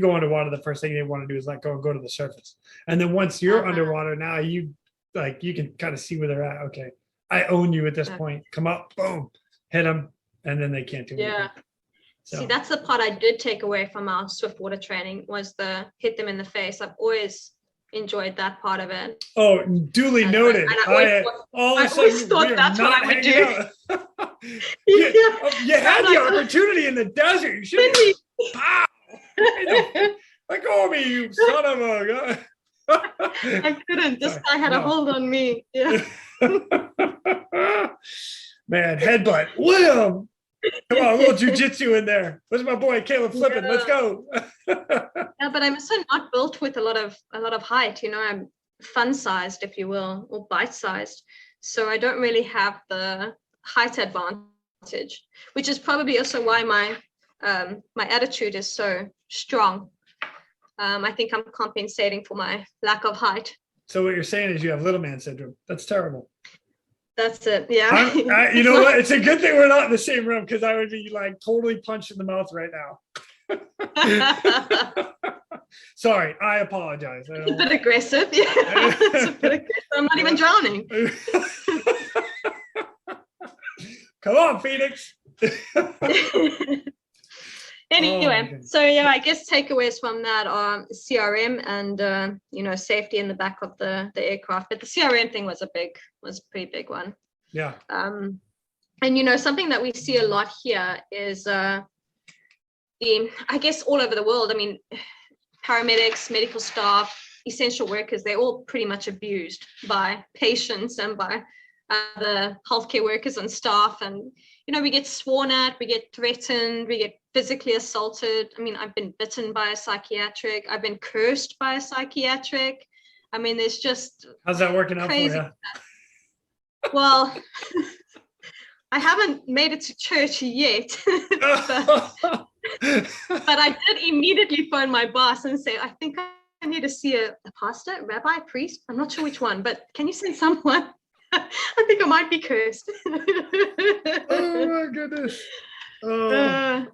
go underwater, the first thing they want to do is let go and go to the surface. And then once you're underwater, now you can kind of see where they're at. Okay, I own you at this point. Come up, boom, hit them, and then they can't do anything. So. See, that's the part I did take away from our swiftwater training, was the hit them in the face. I've always enjoyed that part of it. Oh, duly noted. I always thought that's what I would do. You had the opportunity in the desert. You should have. Let go of me, you son of a. I couldn't. This guy had a hold on me. Yeah. Man, headbutt. Wham! Come on, a little jujitsu in there. Where's my boy Caleb flipping? Yeah. Let's go. Yeah, but I'm also not built with a lot of height. You know, I'm fun-sized, if you will, or bite-sized. So I don't really have the height advantage, which is probably also why my my attitude is so strong. I think I'm compensating for my lack of height. So what you're saying is you have little man syndrome. That's terrible. That's it. Yeah. You know what? It's a good thing we're not in the same room, because I would be like totally punched in the mouth right now. Sorry, I apologize. It's a bit aggressive. Yeah. It's a bit aggressive. I'm not even drowning. Come on, Phoenix. Anyway, so yeah, I guess takeaways from that are CRM and safety in the back of the aircraft. But the CRM thing was a pretty big one. Yeah. And something that we see a lot here is I guess all over the world. I mean, paramedics, medical staff, essential workers, they're all pretty much abused by patients and by the healthcare workers and staff. And we get sworn at, we get threatened, we get physically assaulted. I mean, I've been bitten by a psychiatric. I've been cursed by a psychiatric. I mean, there's just how's that working out for you? Well, I haven't made it to church yet, but I did immediately phone my boss and say, I think I need to see a pastor, rabbi, priest. I'm not sure which one, but can you send someone? I think I might be cursed. Oh my goodness. Oh.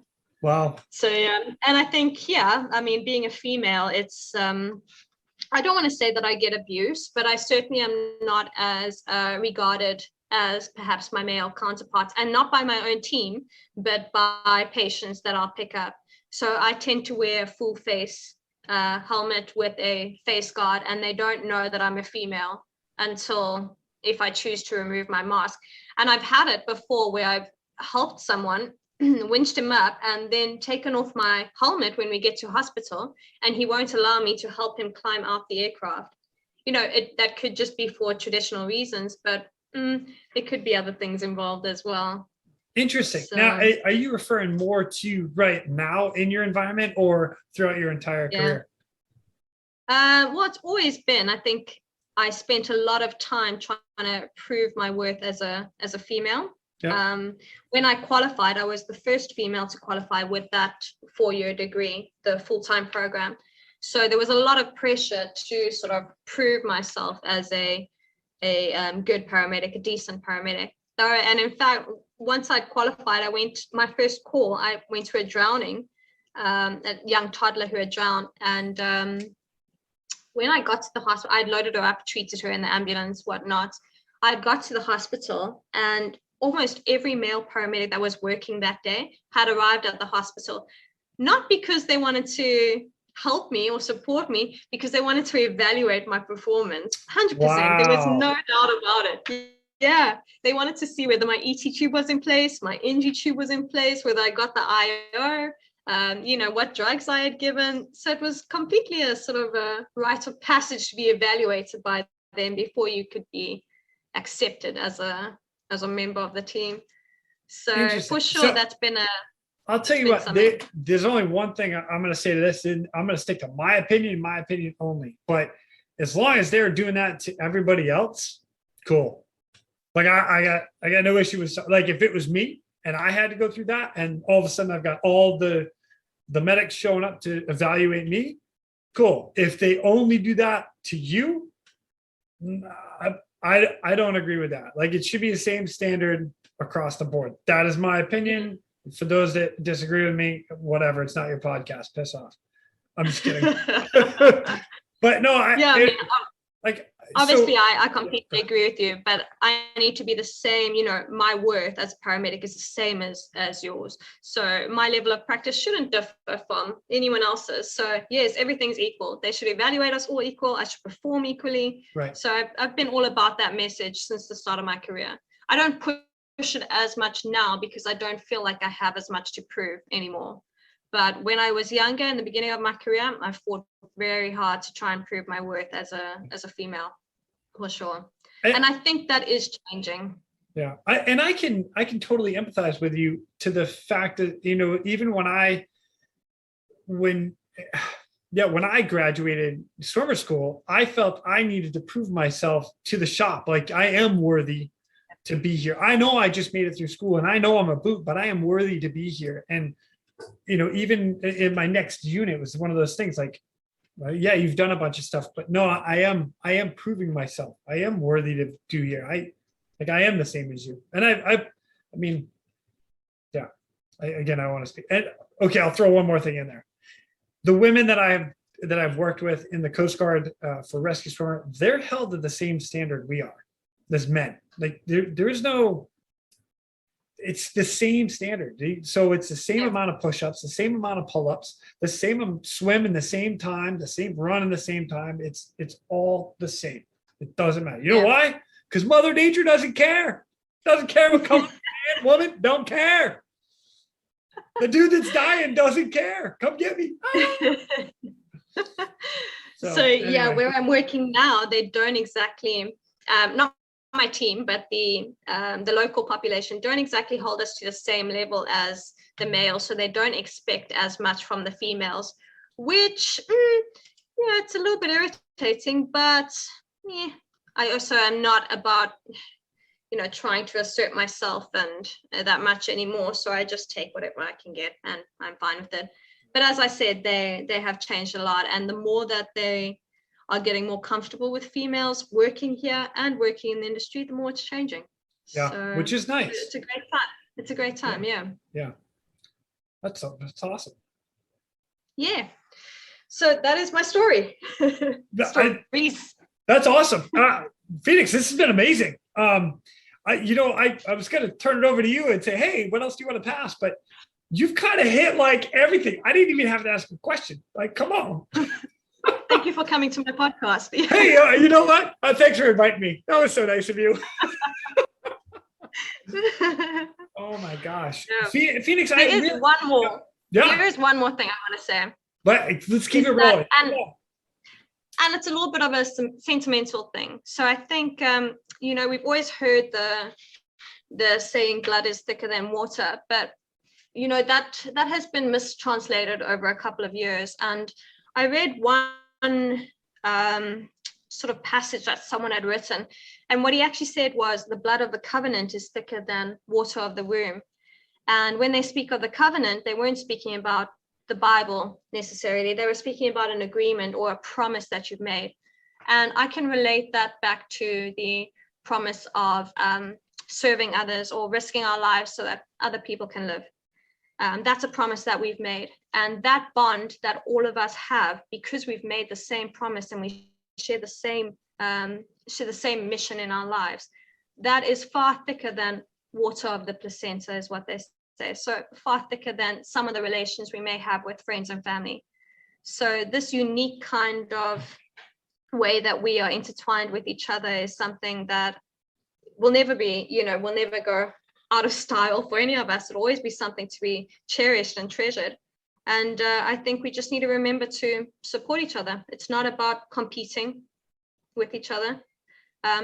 Wow. So yeah, and I think, I mean, being a female, it's I don't want to say that I get abuse, but I certainly am not as regarded as perhaps my male counterparts, and not by my own team, but by patients that I'll pick up. So I tend to wear a full face helmet with a face guard, and they don't know that I'm a female until if I choose to remove my mask. And I've had it before where I've helped someone, winched him up, and then taken off my helmet when we get to hospital, and he won't allow me to help him climb out the aircraft. That could just be for traditional reasons, but there could be other things involved as well. Interesting. So, now, are you referring more to right now in your environment or throughout your entire career? Well, it's always been. I think I spent a lot of time trying to prove my worth as a female. Yeah. When I qualified, I was the first female to qualify with that 4-year degree, the full-time program. So there was a lot of pressure to sort of prove myself as a good paramedic, a decent paramedic. And in fact, once I'd qualified, my first call, I went to a drowning, a young toddler who had drowned. And when I got to the hospital, I'd loaded her up, treated her in the ambulance, whatnot. I'd got to the hospital, and almost every male paramedic that was working that day had arrived at the hospital, not because they wanted to help me or support me, because they wanted to evaluate my performance. 100%. Wow. There was no doubt about it. Yeah, they wanted to see whether my ET tube was in place, my NG tube was in place, whether I got the IO, what drugs I had given. So it was completely a sort of a rite of passage to be evaluated by them before you could be accepted as a member of the team. So for sure, that's been I'll tell you what, there's only one thing I'm going to say to this, and I'm going to stick to my opinion only. But as long as they're doing that to everybody else, cool. Like I got no issue with, like, if it was me and I had to go through that, and all of a sudden I've got all the medics showing up to evaluate me, cool. If they only do that to you, I don't agree with that. Like, it should be the same standard across the board. That is my opinion. For those that disagree with me, whatever, it's not your podcast. Piss off. I'm just kidding. But no, obviously I completely agree with you, but I need to be the same. My worth as a paramedic is the same as yours. So my level of practice shouldn't differ from anyone else's. So yes, everything's equal. They should evaluate us all equal. I should perform equally. Right. So I've been all about that message since the start of my career. I don't push it as much now because I don't feel like I have as much to prove anymore. But when I was younger, in the beginning of my career, I fought very hard to try and prove my worth as a female, for sure. And I think that is changing. Yeah, I can totally empathize with you to the fact that, even when I graduated swimmer school, I felt I needed to prove myself to the shop. Like, I am worthy to be here. I know I just made it through school and I know I'm a boot, but I am worthy to be here. And even in my next unit was one of those things like, well, yeah, you've done a bunch of stuff, but no, I am proving myself. I am worthy to do here. I am the same as you. And I mean, yeah, I want to speak. And okay, I'll throw one more thing in there. The women that I've worked with in the Coast Guard for rescue program, they're held to the same standard we are as men. Like there is no, it's the same standard. So it's the same amount of push-ups, the same amount of pull-ups, the same swim in the same time, the same run in the same time. It's all the same. It doesn't matter. You know why? Because Mother Nature doesn't care. Doesn't care what color man, woman, don't care. The dude that's dying doesn't care. Come get me. So anyway. Yeah, where I'm working now, they don't exactly, not my team, but the local population don't exactly hold us to the same level as the males. So they don't expect as much from the females, which, it's a little bit irritating, but I also am not about, trying to assert myself and that much anymore. So I just take whatever I can get and I'm fine with it. But as I said, they have changed a lot. And the more that they are getting more comfortable with females working here and working in the industry, the more it's changing. Yeah, so which is nice. It's a great time. It's a great time. Yeah. Yeah. That's awesome. Yeah. So that is my story. That's awesome. Phoenix, this has been amazing. I was going to turn it over to you and say, hey, what else do you want to pass? But you've kind of hit like everything. I didn't even have to ask a question. Like, come on. Thank you for coming to my podcast. Hey, you know what? Thanks for inviting me. That was so nice of you. Oh my gosh. Yeah. Phoenix, there is one more. Yeah. There is one more thing I want to say. But let's keep it rolling. And it's a little bit of a sentimental thing. So I think, we've always heard the saying blood is thicker than water, but that has been mistranslated over a couple of years. And I read one sort of passage that someone had written, and what he actually said was the blood of the covenant is thicker than water of the womb. And when they speak of the covenant, they weren't speaking about the Bible necessarily. They were speaking about an agreement or a promise that you've made. And I can relate that back to the promise of serving others or risking our lives so that other people can live. That's a promise that we've made. And that bond that all of us have, because we've made the same promise and we share the same mission in our lives, that is far thicker than water of the placenta, is what they say. So far thicker than some of the relations we may have with friends and family. So this unique kind of way that we are intertwined with each other is something that will never be, will never go out of style for any of us. It'll always be something to be cherished and treasured. And I think we just need to remember to support each other. It's not about competing with each other.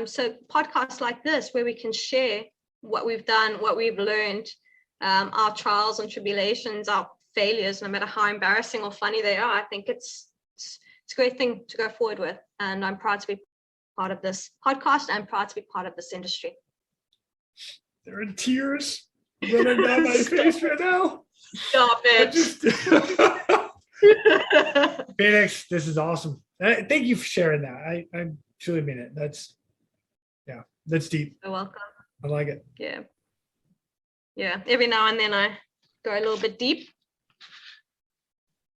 So podcasts like this, where we can share what we've done, what we've learned, our trials and tribulations, our failures, no matter how embarrassing or funny they are, I think it's a great thing to go forward with. And I'm proud to be part of this podcast. I'm proud to be part of this industry. There are tears running down my face right now. Stop it. Phoenix, this is awesome. Thank you for sharing that. I truly mean it. That's deep. You're welcome. I like it. Yeah. Yeah. Every now and then I go a little bit deep.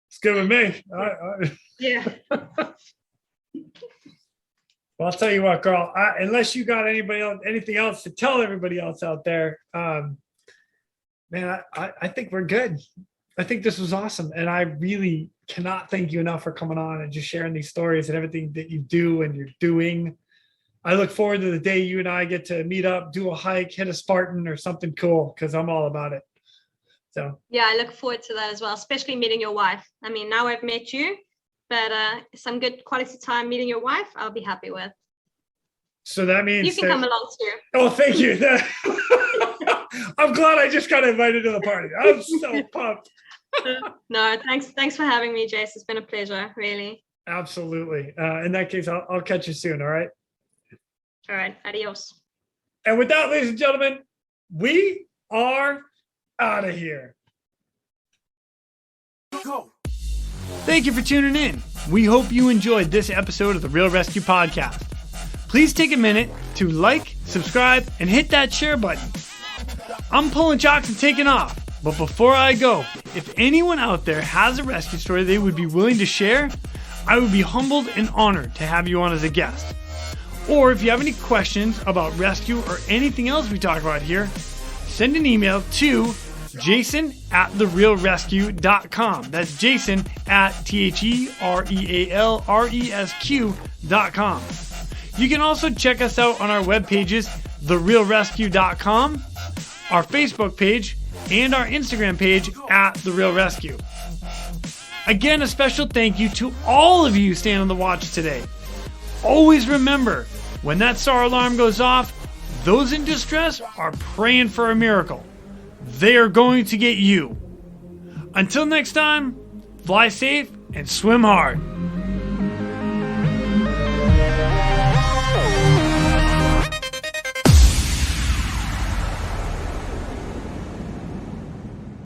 It's good with me. Yeah. Well, I'll tell you what, girl, unless you got anything else to tell everybody else out there, man, I think we're good. I think this was awesome. And I really cannot thank you enough for coming on and just sharing these stories and everything that you do and you're doing. I look forward to the day you and I get to meet up, do a hike, hit a Spartan or something cool, because I'm all about it. So yeah, I look forward to that as well, especially meeting your wife. I mean, now I've met you, but some good quality time meeting your wife, I'll be happy with. So that means you can come along too. Oh, thank you. I'm glad I just got invited to the party. I'm so pumped. No, thanks for having me, Jace. It's been a pleasure, really. Absolutely. In that case, I'll catch you soon. All right. All right. Adios. And with that, ladies and gentlemen, we are out of here. Thank you for tuning in. We hope you enjoyed this episode of the Real ResQ podcast. Please take a minute to like, subscribe, and hit that share button. I'm pulling chocks and taking off. But before I go, if anyone out there has a rescue story they would be willing to share, I would be humbled and honored to have you on as a guest. Or if you have any questions about rescue or anything else we talk about here, send an email to jason@therealresq.com. That's Jason at TheRealResQ.com. You can also check us out on our web pages, therealresq.com, our Facebook page, and our Instagram page @TheRealResQ. Again, a special thank you to all of you staying on the watch today. Always remember, when that SAR alarm goes off, those in distress are praying for a miracle. They are going to get you. Until next time, fly safe and swim hard.